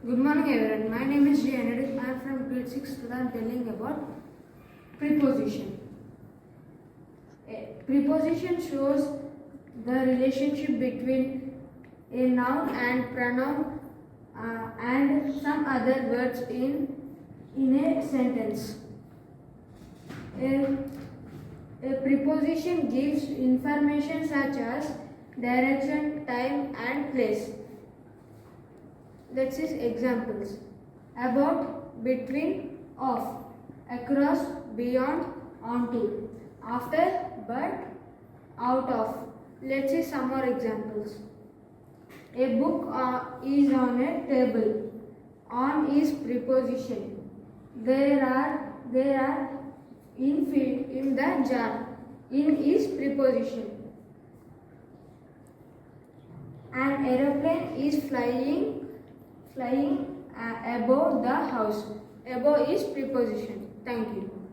Good morning everyone. My name is J. Anadis. I am from grade 6. Today I am telling about preposition. A preposition shows the relationship between a noun and pronoun and some other words in a sentence. A preposition gives information such as direction, time and place. Let's see examples. About, between, of, across, beyond, onto, after, but, out of. Let's see some more examples. A book is on a table. On is preposition. There are in the jar. In is preposition. An aeroplane is flying above the house. Above is preposition. Thank you.